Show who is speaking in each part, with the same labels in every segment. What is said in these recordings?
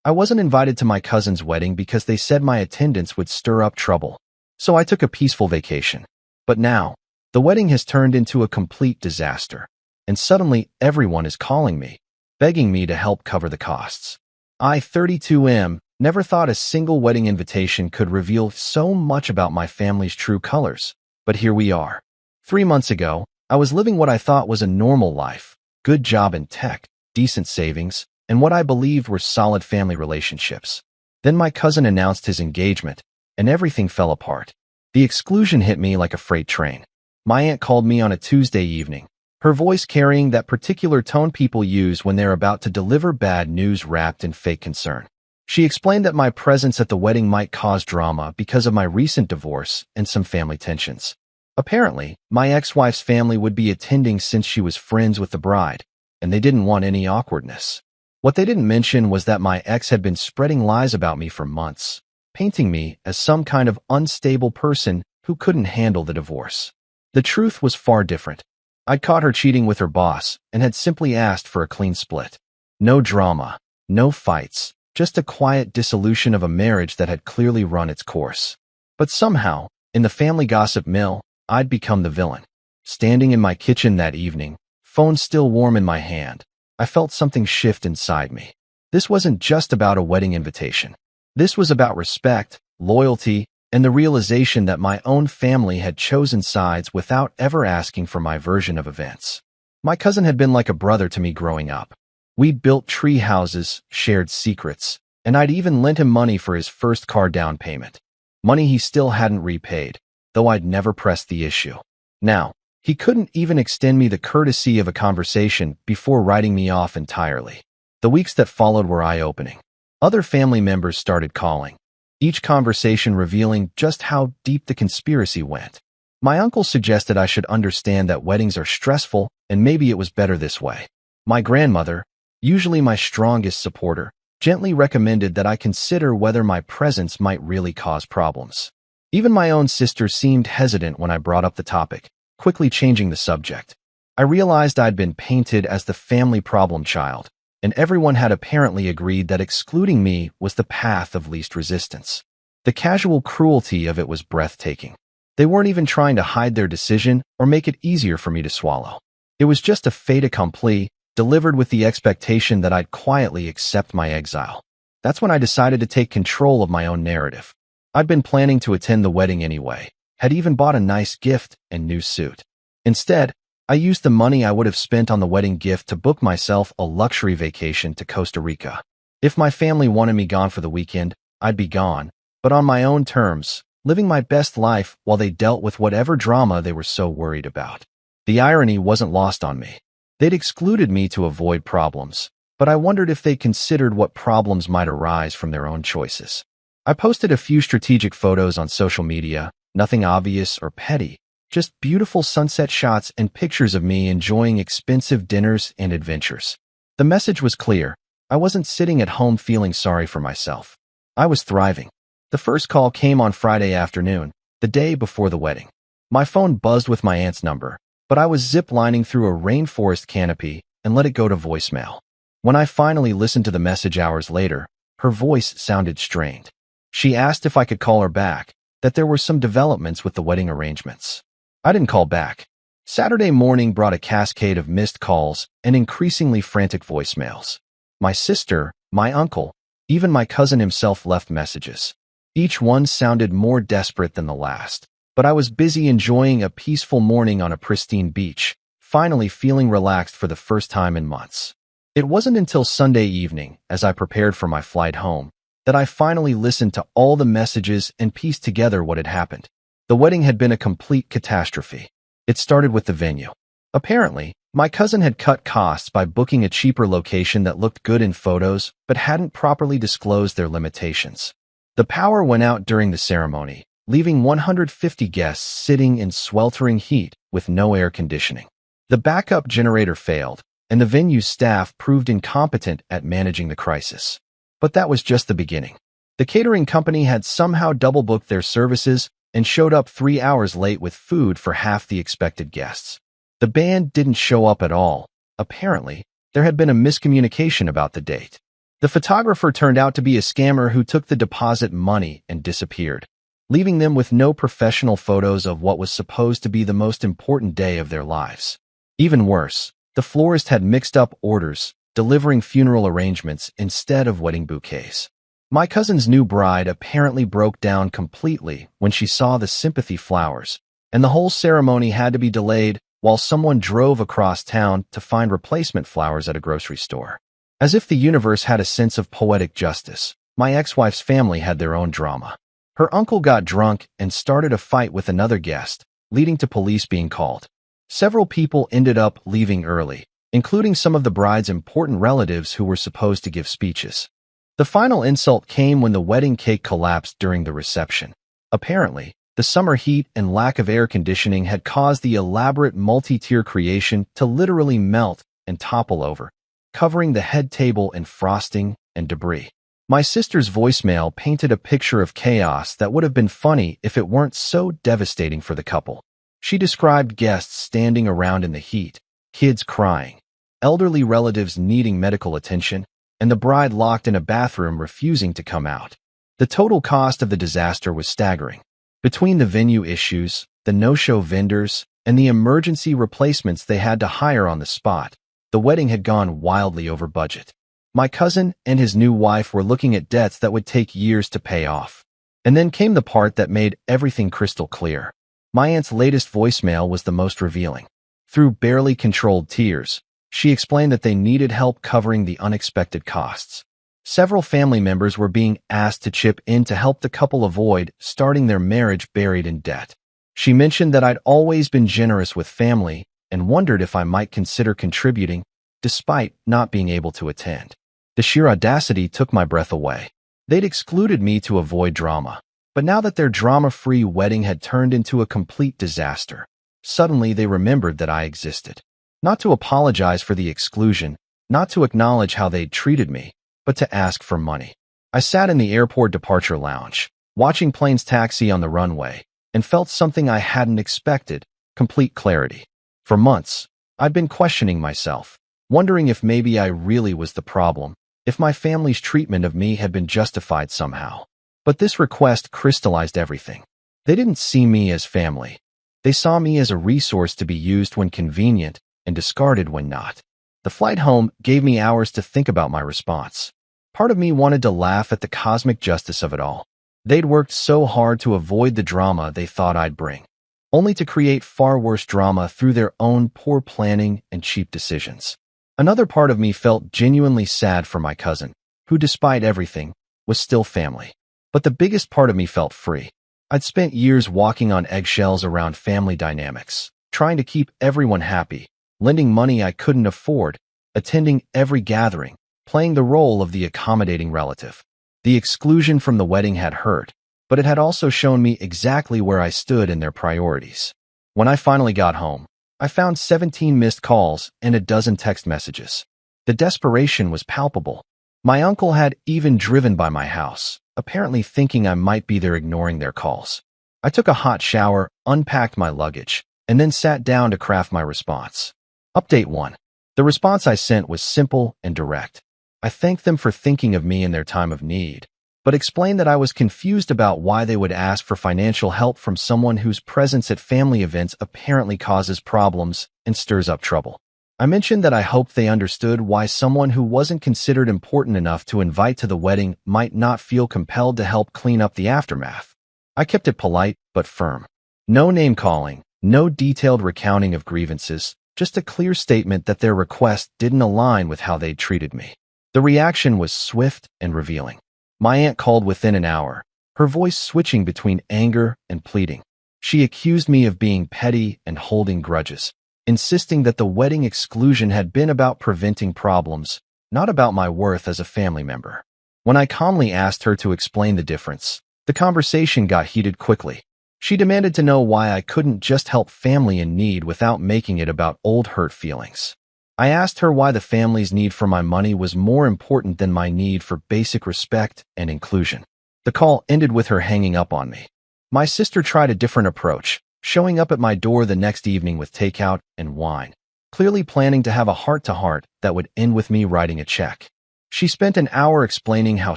Speaker 1: I wasn't invited to my cousin's wedding because they said my attendance would stir up trouble. So I took a peaceful vacation. But now, the wedding has turned into a complete disaster. And suddenly, everyone is calling me, begging me to help cover the costs. I, 32M, never thought a single wedding invitation could reveal so much about my family's true colors. But here we are. 3 months ago, I was living what I thought was a normal life, good job in tech, decent savings, and what I believed were solid family relationships. Then my cousin announced his engagement, and everything fell apart. The exclusion hit me like a freight train. My aunt called me on a Tuesday evening, her voice carrying that particular tone people use when they're about to deliver bad news wrapped in fake concern. She explained that my presence at the wedding might cause drama because of my recent divorce and some family tensions. Apparently, my ex-wife's family would be attending since she was friends with the bride, and they didn't want any awkwardness. What they didn't mention was that my ex had been spreading lies about me for months, painting me as some kind of unstable person who couldn't handle the divorce. The truth was far different. I'd caught her cheating with her boss and had simply asked for a clean split. No drama, no fights, just a quiet dissolution of a marriage that had clearly run its course. But somehow, in the family gossip mill, I'd become the villain. Standing in my kitchen that evening, phone still warm in my hand, I felt something shift inside me. This wasn't just about a wedding invitation. This was about respect, loyalty, and the realization that my own family had chosen sides without ever asking for my version of events. My cousin had been like a brother to me growing up. We'd built tree houses, shared secrets, and I'd even lent him money for his first car down payment. Money he still hadn't repaid, though I'd never pressed the issue. Now, he couldn't even extend me the courtesy of a conversation before writing me off entirely. The weeks that followed were eye-opening. Other family members started calling, each conversation revealing just how deep the conspiracy went. My uncle suggested I should understand that weddings are stressful and maybe it was better this way. My grandmother, usually my strongest supporter, gently recommended that I consider whether my presence might really cause problems. Even my own sister seemed hesitant when I brought up the topic, quickly changing the subject. I realized I'd been painted as the family problem child, and everyone had apparently agreed that excluding me was the path of least resistance. The casual cruelty of it was breathtaking. They weren't even trying to hide their decision or make it easier for me to swallow. It was just a fait accompli, delivered with the expectation that I'd quietly accept my exile. That's when I decided to take control of my own narrative. I'd been planning to attend the wedding anyway, had even bought a nice gift and new suit. Instead, I used the money I would have spent on the wedding gift to book myself a luxury vacation to Costa Rica. If my family wanted me gone for the weekend, I'd be gone, but on my own terms, living my best life while they dealt with whatever drama they were so worried about. The irony wasn't lost on me. They'd excluded me to avoid problems, but I wondered if they considered what problems might arise from their own choices. I posted a few strategic photos on social media, nothing obvious or petty, just beautiful sunset shots and pictures of me enjoying expensive dinners and adventures. The message was clear. I wasn't sitting at home feeling sorry for myself. I was thriving. The first call came on Friday afternoon, the day before the wedding. My phone buzzed with my aunt's number, but I was zip-lining through a rainforest canopy and let it go to voicemail. When I finally listened to the message hours later, her voice sounded strained. She asked if I could call her back, that there were some developments with the wedding arrangements. I didn't call back. Saturday morning brought a cascade of missed calls and increasingly frantic voicemails. My sister, my uncle, even my cousin himself left messages. Each one sounded more desperate than the last, but I was busy enjoying a peaceful morning on a pristine beach, finally feeling relaxed for the first time in months. It wasn't until Sunday evening, as I prepared for my flight home, that I finally listened to all the messages and pieced together what had happened. The wedding had been a complete catastrophe. It started with the venue. Apparently, my cousin had cut costs by booking a cheaper location that looked good in photos but hadn't properly disclosed their limitations. The power went out during the ceremony, leaving 150 guests sitting in sweltering heat with no air conditioning. The backup generator failed, and the venue's staff proved incompetent at managing the crisis. But that was just the beginning. The catering company had somehow double-booked their services and showed up 3 hours late with food for half the expected guests. The band didn't show up at all. Apparently, there had been a miscommunication about the date. The photographer turned out to be a scammer who took the deposit money and disappeared, leaving them with no professional photos of what was supposed to be the most important day of their lives. Even worse, the florist had mixed up orders, delivering funeral arrangements instead of wedding bouquets. My cousin's new bride apparently broke down completely when she saw the sympathy flowers, and the whole ceremony had to be delayed while someone drove across town to find replacement flowers at a grocery store. As if the universe had a sense of poetic justice, my ex-wife's family had their own drama. Her uncle got drunk and started a fight with another guest, leading to police being called. Several people ended up leaving early, including some of the bride's important relatives who were supposed to give speeches. The final insult came when the wedding cake collapsed during the reception. Apparently, the summer heat and lack of air conditioning had caused the elaborate multi-tier creation to literally melt and topple over, covering the head table in frosting and debris. My sister's voicemail painted a picture of chaos that would have been funny if it weren't so devastating for the couple. She described guests standing around in the heat, kids crying, elderly relatives needing medical attention, and the bride locked in a bathroom refusing to come out. The total cost of the disaster was staggering. Between the venue issues, the no-show vendors, and the emergency replacements they had to hire on the spot, the wedding had gone wildly over budget. My cousin and his new wife were looking at debts that would take years to pay off. And then came the part that made everything crystal clear. My aunt's latest voicemail was the most revealing. Through barely controlled tears, she explained that they needed help covering the unexpected costs. Several family members were being asked to chip in to help the couple avoid starting their marriage buried in debt. She mentioned that I'd always been generous with family and wondered if I might consider contributing, despite not being able to attend. The sheer audacity took my breath away. They'd excluded me to avoid drama, but now that their drama-free wedding had turned into a complete disaster, suddenly they remembered that I existed. Not to apologize for the exclusion, not to acknowledge how they'd treated me, but to ask for money. I sat in the airport departure lounge, watching planes taxi on the runway, and felt something I hadn't expected, complete clarity. For months, I'd been questioning myself, wondering if maybe I really was the problem, if my family's treatment of me had been justified somehow. But this request crystallized everything. They didn't see me as family. They saw me as a resource to be used when convenient and discarded when not. The flight home gave me hours to think about my response. Part of me wanted to laugh at the cosmic justice of it all. They'd worked so hard to avoid the drama they thought I'd bring, only to create far worse drama through their own poor planning and cheap decisions. Another part of me felt genuinely sad for my cousin, who despite everything, was still family. But the biggest part of me felt free. I'd spent years walking on eggshells around family dynamics, trying to keep everyone happy, lending money I couldn't afford, attending every gathering, playing the role of the accommodating relative. The exclusion from the wedding had hurt, but it had also shown me exactly where I stood in their priorities. When I finally got home, I found 17 missed calls and a dozen text messages. The desperation was palpable. My uncle had even driven by my house, apparently thinking I might be there ignoring their calls. I took a hot shower, unpacked my luggage, and then sat down to craft my response. Update 1. The response I sent was simple and direct. I thanked them for thinking of me in their time of need, but explained that I was confused about why they would ask for financial help from someone whose presence at family events apparently causes problems and stirs up trouble. I mentioned that I hoped they understood why someone who wasn't considered important enough to invite to the wedding might not feel compelled to help clean up the aftermath. I kept it polite but firm. No name-calling, no detailed recounting of grievances, just a clear statement that their request didn't align with how they'd treated me. The reaction was swift and revealing. My aunt called within an hour, her voice switching between anger and pleading. She accused me of being petty and holding grudges, insisting that the wedding exclusion had been about preventing problems, not about my worth as a family member. When I calmly asked her to explain the difference, the conversation got heated quickly. She demanded to know why I couldn't just help family in need without making it about old hurt feelings. I asked her why the family's need for my money was more important than my need for basic respect and inclusion. The call ended with her hanging up on me. My sister tried a different approach, showing up at my door the next evening with takeout and wine, clearly planning to have a heart-to-heart that would end with me writing a check. She spent an hour explaining how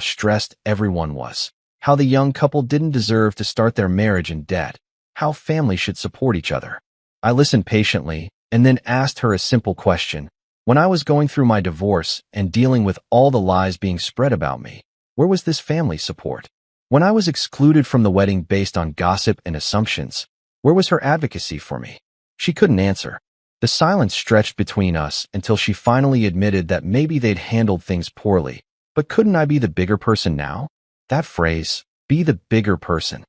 Speaker 1: stressed everyone was, how the young couple didn't deserve to start their marriage in debt, how families should support each other. I listened patiently and then asked her a simple question. When I was going through my divorce and dealing with all the lies being spread about me, where was this family support? When I was excluded from the wedding based on gossip and assumptions, where was her advocacy for me? She couldn't answer. The silence stretched between us until she finally admitted that maybe they'd handled things poorly. But couldn't I be the bigger person now? That phrase, be the bigger person,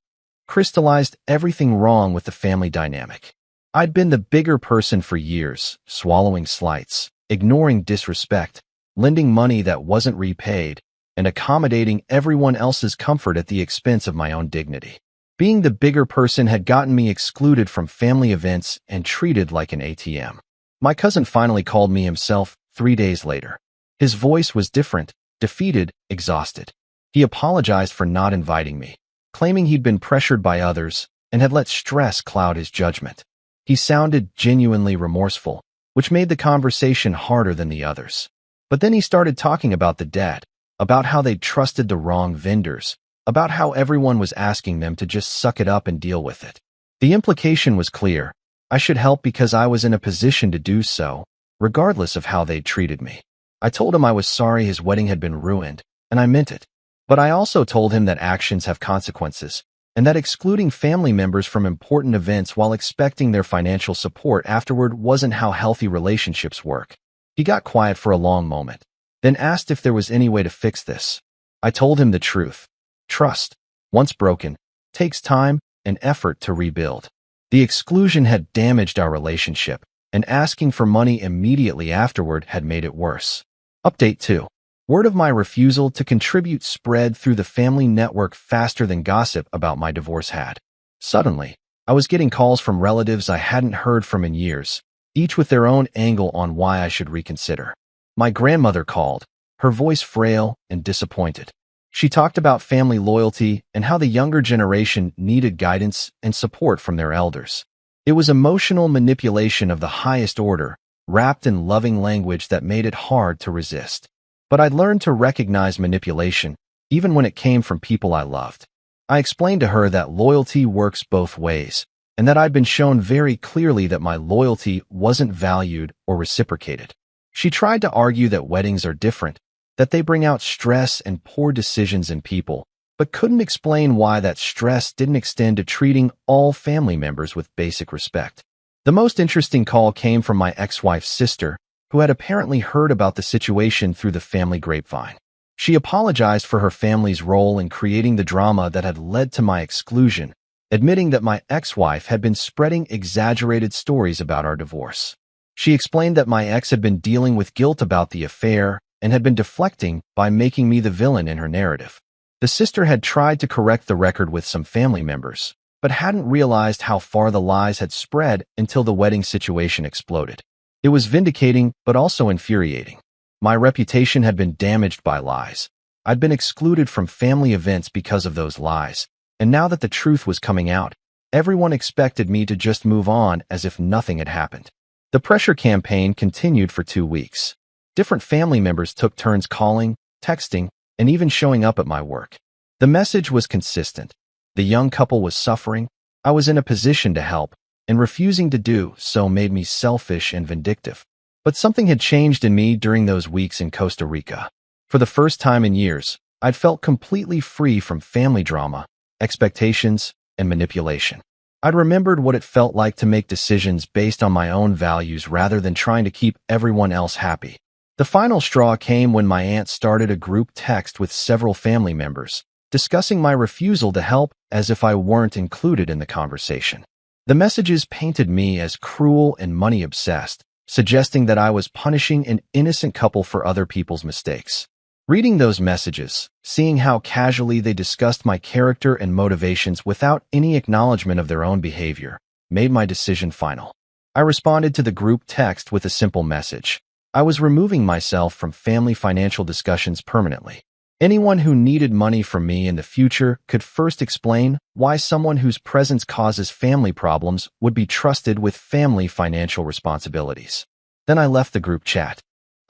Speaker 1: crystallized everything wrong with the family dynamic. I'd been the bigger person for years, swallowing slights, ignoring disrespect, lending money that wasn't repaid, and accommodating everyone else's comfort at the expense of my own dignity. Being the bigger person had gotten me excluded from family events and treated like an ATM. My cousin finally called me himself 3 days later. His voice was different, defeated, exhausted. He apologized for not inviting me, claiming he'd been pressured by others and had let stress cloud his judgment. He sounded genuinely remorseful, which made the conversation harder than the others. But then he started talking about the debt, about how they'd trusted the wrong vendors, about how everyone was asking them to just suck it up and deal with it. The implication was clear. I should help because I was in a position to do so, regardless of how they'd treated me. I told him I was sorry his wedding had been ruined, and I meant it. But I also told him that actions have consequences, and that excluding family members from important events while expecting their financial support afterward wasn't how healthy relationships work. He got quiet for a long moment, then asked if there was any way to fix this. I told him the truth. Trust, once broken, takes time and effort to rebuild. The exclusion had damaged our relationship, and asking for money immediately afterward had made it worse. Update 2. Word of my refusal to contribute spread through the family network faster than gossip about my divorce had. Suddenly, I was getting calls from relatives I hadn't heard from in years, each with their own angle on why I should reconsider. My grandmother called, her voice frail and disappointed. She talked about family loyalty and how the younger generation needed guidance and support from their elders. It was emotional manipulation of the highest order, wrapped in loving language that made it hard to resist. But I'd learned to recognize manipulation, even when it came from people I loved. I explained to her that loyalty works both ways, and that I'd been shown very clearly that my loyalty wasn't valued or reciprocated. She tried to argue that weddings are different, that they bring out stress and poor decisions in people, but couldn't explain why that stress didn't extend to treating all family members with basic respect. The most interesting call came from my ex-wife's sister, who had apparently heard about the situation through the family grapevine. She apologized for her family's role in creating the drama that had led to my exclusion, admitting that my ex-wife had been spreading exaggerated stories about our divorce. She explained that my ex had been dealing with guilt about the affair and had been deflecting by making me the villain in her narrative. The sister had tried to correct the record with some family members, but hadn't realized how far the lies had spread until the wedding situation exploded. It was vindicating, but also infuriating. My reputation had been damaged by lies. I'd been excluded from family events because of those lies, and now that the truth was coming out, everyone expected me to just move on as if nothing had happened. The pressure campaign continued for 2 weeks. Different family members took turns calling, texting, and even showing up at my work. The message was consistent. The young couple was suffering. I was in a position to help, and refusing to do so made me selfish and vindictive. But something had changed in me during those weeks in Costa Rica. For the first time in years, I'd felt completely free from family drama, expectations, and manipulation. I'd remembered what it felt like to make decisions based on my own values rather than trying to keep everyone else happy. The final straw came when my aunt started a group text with several family members, discussing my refusal to help as if I weren't included in the conversation. The messages painted me as cruel and money-obsessed, suggesting that I was punishing an innocent couple for other people's mistakes. Reading those messages, seeing how casually they discussed my character and motivations without any acknowledgement of their own behavior, made my decision final. I responded to the group text with a simple message. I was removing myself from family financial discussions permanently. Anyone who needed money from me in the future could first explain why someone whose presence causes family problems would be trusted with family financial responsibilities. Then I left the group chat.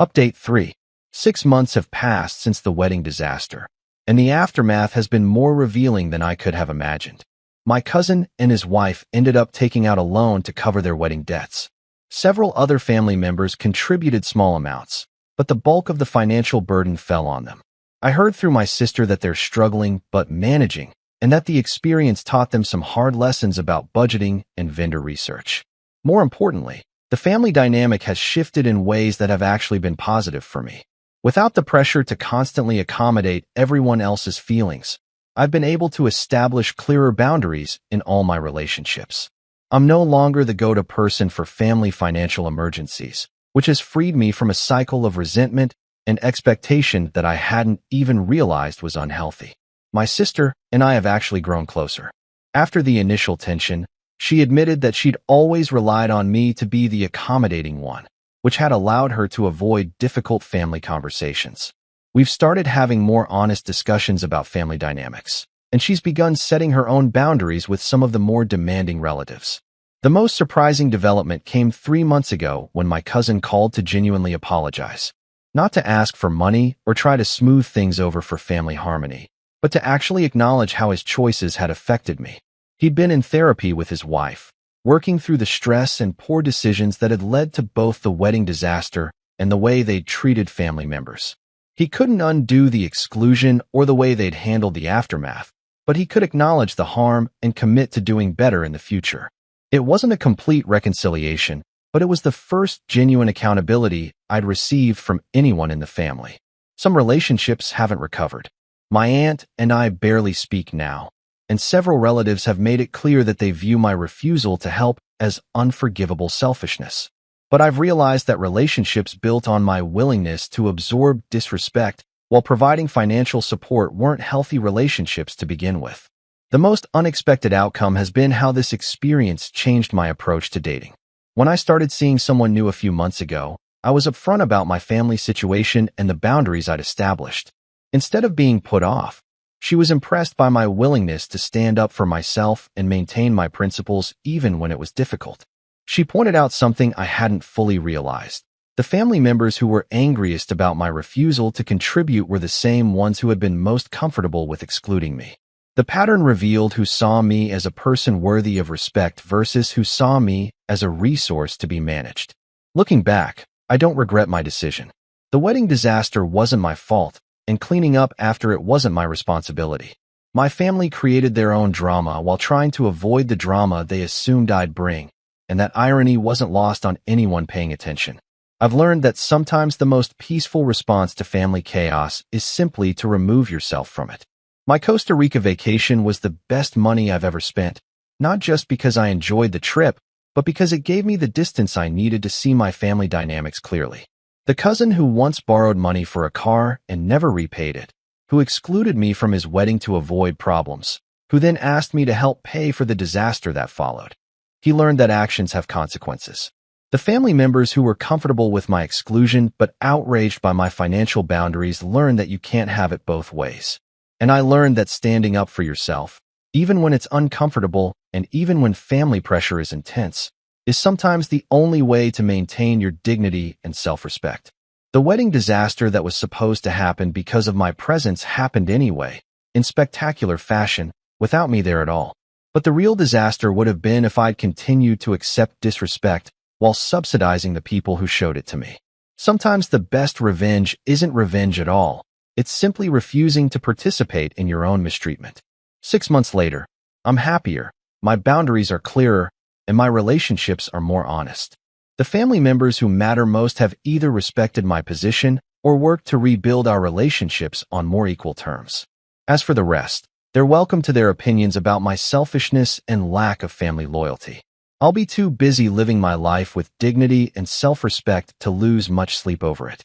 Speaker 1: Update 3. 6 months have passed since the wedding disaster, and the aftermath has been more revealing than I could have imagined. My cousin and his wife ended up taking out a loan to cover their wedding debts. Several other family members contributed small amounts, but the bulk of the financial burden fell on them. I heard through my sister that they're struggling but managing, and that the experience taught them some hard lessons about budgeting and vendor research. More importantly, the family dynamic has shifted in ways that have actually been positive for me. Without the pressure to constantly accommodate everyone else's feelings, I've been able to establish clearer boundaries in all my relationships. I'm no longer the go-to person for family financial emergencies, which has freed me from a cycle of resentment and expectation that I hadn't even realized was unhealthy. My sister and I have actually grown closer. After the initial tension, she admitted that she'd always relied on me to be the accommodating one, which had allowed her to avoid difficult family conversations. We've started having more honest discussions about family dynamics, and she's begun setting her own boundaries with some of the more demanding relatives. The most surprising development came 3 months ago when my cousin called to genuinely apologize, not to ask for money or try to smooth things over for family harmony, but to actually acknowledge how his choices had affected me. He'd been in therapy with his wife, working through the stress and poor decisions that had led to both the wedding disaster and the way they'd treated family members. He couldn't undo the exclusion or the way they'd handled the aftermath, but he could acknowledge the harm and commit to doing better in the future. It wasn't a complete reconciliation, but it was the first genuine accountability I'd received from anyone in the family. Some relationships haven't recovered. My aunt and I barely speak now, and several relatives have made it clear that they view my refusal to help as unforgivable selfishness. But I've realized that relationships built on my willingness to absorb disrespect while providing financial support weren't healthy relationships to begin with. The most unexpected outcome has been how this experience changed my approach to dating. When I started seeing someone new a few months ago, I was upfront about my family situation and the boundaries I'd established. Instead of being put off, she was impressed by my willingness to stand up for myself and maintain my principles even when it was difficult. She pointed out something I hadn't fully realized. The family members who were angriest about my refusal to contribute were the same ones who had been most comfortable with excluding me. The pattern revealed who saw me as a person worthy of respect versus who saw me as a resource to be managed. Looking back, I don't regret my decision. The wedding disaster wasn't my fault, and cleaning up after it wasn't my responsibility. My family created their own drama while trying to avoid the drama they assumed I'd bring, and that irony wasn't lost on anyone paying attention. I've learned that sometimes the most peaceful response to family chaos is simply to remove yourself from it. My Costa Rica vacation was the best money I've ever spent, not just because I enjoyed the trip, but because it gave me the distance I needed to see my family dynamics clearly. The cousin who once borrowed money for a car and never repaid it, who excluded me from his wedding to avoid problems, who then asked me to help pay for the disaster that followed. He learned that actions have consequences. The family members who were comfortable with my exclusion but outraged by my financial boundaries learned that you can't have it both ways. And I learned that standing up for yourself, even when it's uncomfortable and even when family pressure is intense, is sometimes the only way to maintain your dignity and self-respect. The wedding disaster that was supposed to happen because of my presence happened anyway, in spectacular fashion, without me there at all. But the real disaster would have been if I'd continued to accept disrespect while subsidizing the people who showed it to me. Sometimes the best revenge isn't revenge at all. It's simply refusing to participate in your own mistreatment. 6 months later, I'm happier, my boundaries are clearer, and my relationships are more honest. The family members who matter most have either respected my position or worked to rebuild our relationships on more equal terms. As for the rest, they're welcome to their opinions about my selfishness and lack of family loyalty. I'll be too busy living my life with dignity and self-respect to lose much sleep over it.